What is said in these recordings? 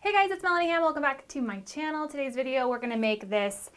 Hey guys, it's Melanie Ham. Welcome back to my channel. Today's video, we're gonna make this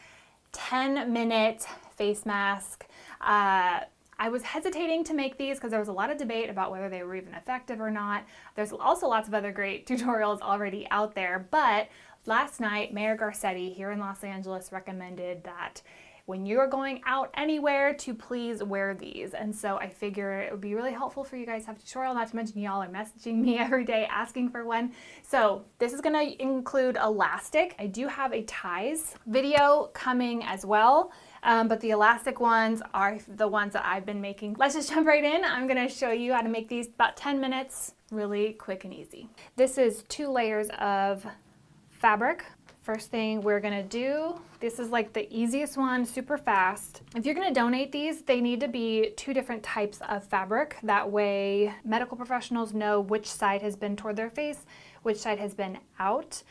10-minute face mask. I was hesitating to make these because there was a lot of debate about whether they were even effective or not. There's also lots of other great tutorials already out there, but last night, Mayor Garcetti here in Los Angeles recommended that when you're going out anywhere to please wear these. And so I figure it would be really helpful for you guys to have a tutorial, not to mention y'all are messaging me every day asking for one. So this is gonna include elastic. I do have a ties video coming as well, but the elastic ones are the ones that I've been making. Let's just jump right in. I'm gonna show you how to make these about 10 minutes, really quick and easy. This is 2 layers of fabric. First thing we're gonna do, this is like the easiest one, super fast. If you're gonna donate these, they need to be 2 different types of fabric. That way medical professionals know which side has been toward their face, which side has been out,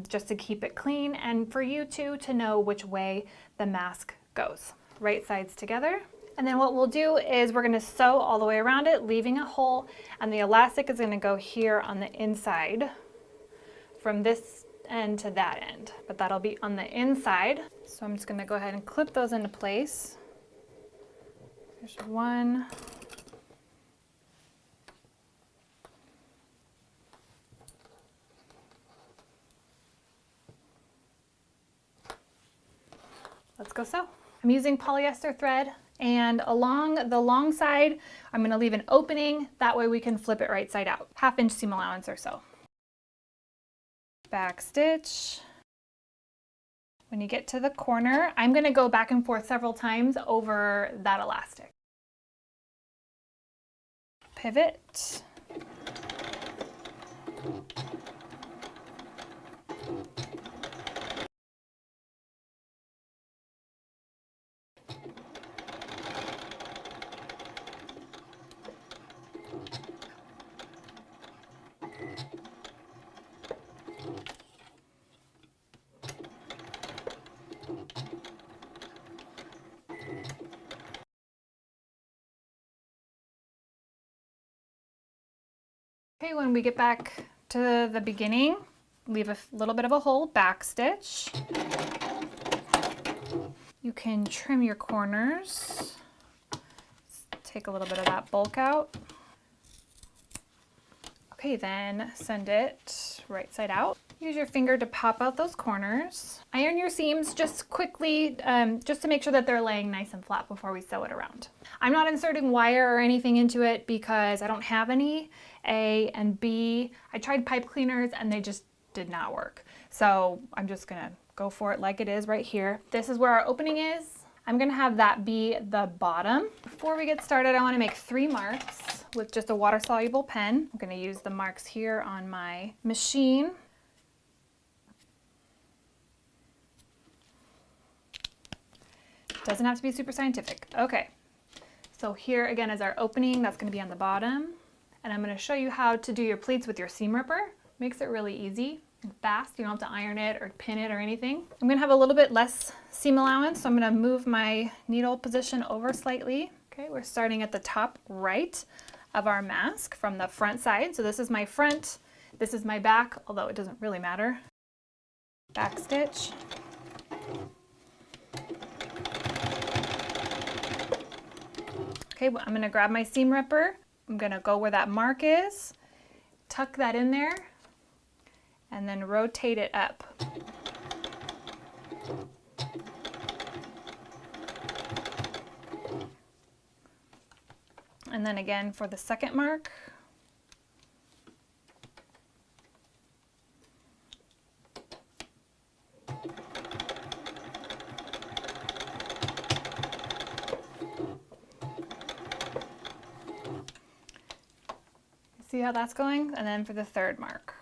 just to keep it clean, and for you too to know which way the mask goes. Right sides together. And then what we'll do is we're gonna sew all the way around it, leaving a hole, and the elastic is gonna go here on the inside from this end to that end, but that'll be on the inside. So I'm just gonna go ahead and clip those into place. There's one. Let's go sew. I'm using polyester thread, and along the long side, I'm gonna leave an opening. That way we can flip it right side out. 1/2 inch seam allowance or so. Back stitch. When you get to the corner, I'm going to go back and forth several times over that elastic. Pivot. Okay, when we get back to the beginning, leave a little bit of a hole, back stitch. You can trim your corners. Take a little bit of that bulk out. Okay, then send it right side out. Use your finger to pop out those corners. Iron your seams just quickly, just to make sure that they're laying nice and flat before we sew it around. I'm not inserting wire or anything into it because I don't have any, A, and B, I tried pipe cleaners and they just did not work. So I'm just gonna go for it like it is right here. This is where our opening is. I'm gonna have that be the bottom. Before we get started, I wanna make 3 marks with just a water-soluble pen. I'm gonna use the marks here on my machine. Doesn't have to be super scientific. Okay, so here again is our opening. That's gonna be on the bottom. And I'm gonna show you how to do your pleats with your seam ripper. Makes it really easy and fast. You don't have to iron it or pin it or anything. I'm gonna have a little bit less seam allowance, so I'm gonna move my needle position over slightly. Okay, we're starting at the top right of our mask from the front side. So this is my front, this is my back, although it doesn't really matter. Back stitch. Okay, well, I'm gonna grab my seam ripper. I'm gonna go where that mark is, tuck that in there, and then rotate it up. And then again for the second mark. See how that's going? And then for the third mark.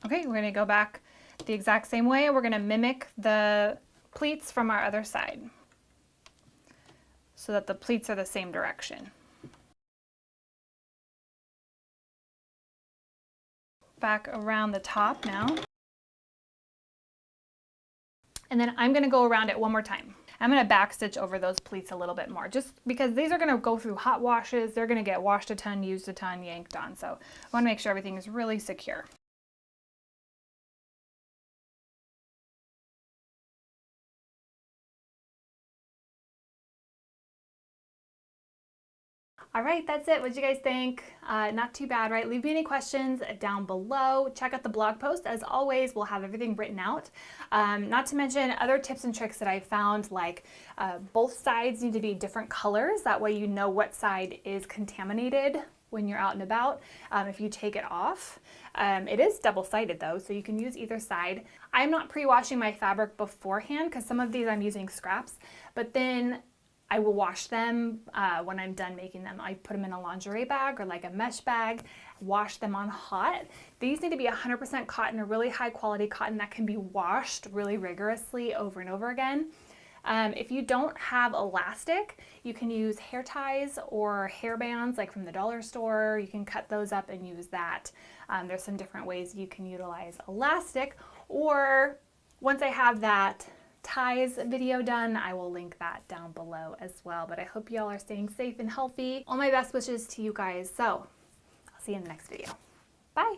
Okay, we're gonna go back the exact same way. We're gonna mimic the pleats from our other side so that the pleats are the same direction. Back around the top now. And then I'm gonna go around it one more time. I'm gonna backstitch over those pleats a little bit more, just because these are gonna go through hot washes. They're gonna get washed a ton, used a ton, yanked on. So I wanna make sure everything is really secure. All right, that's it. What did you guys think? Not too bad, right? Leave me any questions down below. Check out the blog post. As always, we'll have everything written out. Not to mention other tips and tricks that I found, like both sides need to be different colors. That way you know what side is contaminated when you're out and about. If you take it off, it is double-sided though, so you can use either side. I'm not pre-washing my fabric beforehand because some of these I'm using scraps, but then I will wash them when I'm done making them. I put them in a lingerie bag or like a mesh bag, wash them on hot. These need to be 100% cotton, a really high quality cotton that can be washed really rigorously over and over again. If you don't have elastic, you can use hair ties or hair bands like from the dollar store. You can cut those up and use that. There's some different ways you can utilize elastic, or once I have that ties video done, I will link that down below as well. But I hope y'all are staying safe and healthy. All my best wishes to you guys. So I'll see you in the next video. Bye.